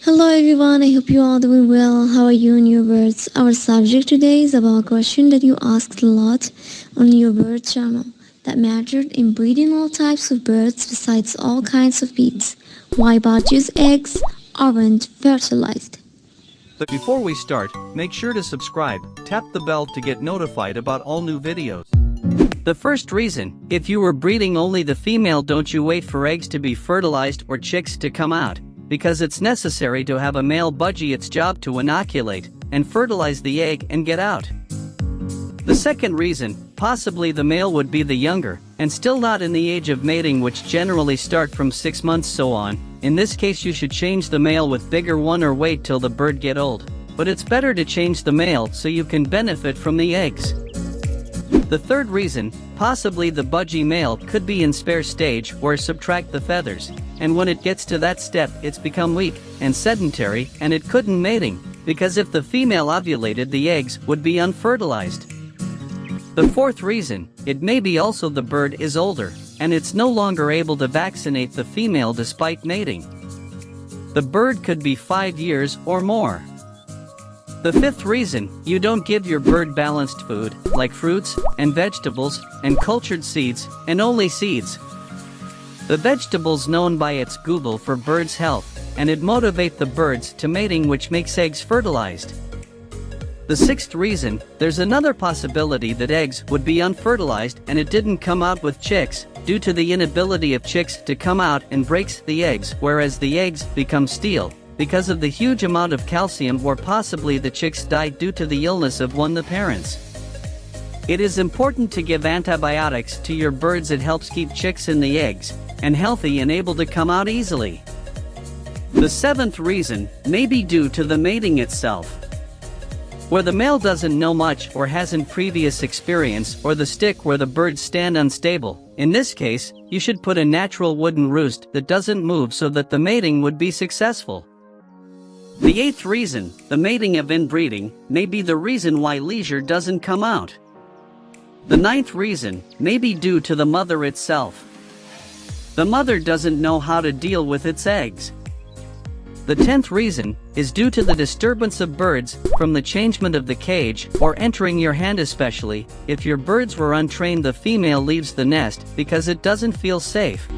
Hello everyone, I hope you all doing well. How are you and your birds? Our subject today is about a question that you asked a lot on your bird channel that mattered in breeding all types of birds besides all kinds of bees. Why budgies' eggs aren't fertilized? But before we start, make sure to subscribe, tap the bell to get notified about all new videos. The first reason, if you were breeding only the female, don't you wait for eggs to be fertilized or chicks to come out, because it's necessary to have a male budgie its job to inoculate and fertilize the egg and get out. The second reason, possibly the male would be the younger, and still not in the age of mating, which generally start from 6 months so on. In this case you should change the male with bigger one or wait till the bird get old. But it's better to change the male so you can benefit from the eggs. The third reason, possibly the budgie male could be in spare stage or subtract the feathers, and when it gets to that step it's become weak and sedentary and it couldn't mating, because if the female ovulated the eggs would be unfertilized. The fourth reason, it may be also the bird is older, and it's no longer able to vaccinate the female despite mating. The bird could be 5 years or more. The fifth reason, you don't give your bird balanced food, like fruits and vegetables and cultured seeds, and only seeds. The vegetables known by its Google for birds' health, and it motivate the birds to mating, which makes eggs fertilized. The sixth reason, there's another possibility that eggs would be unfertilized and it didn't come out with chicks, due to the inability of chicks to come out and breaks the eggs, whereas the eggs become steel, because of the huge amount of calcium, or possibly the chicks died due to the illness of one of the parents. It is important to give antibiotics to your birds. It helps keep chicks in the eggs, and healthy and able to come out easily. The seventh reason may be due to the mating itself, where the male doesn't know much or hasn't previous experience, or the stick where the birds stand unstable. In this case, you should put a natural wooden roost that doesn't move so that the mating would be successful. The eighth reason, the mating of inbreeding, may be the reason why leisure doesn't come out. The ninth reason may be due to the mother itself. The mother doesn't know how to deal with its eggs. The 10th reason is due to the disturbance of birds from the changement of the cage or entering your hand, especially if your birds were untrained. The female leaves the nest because it doesn't feel safe.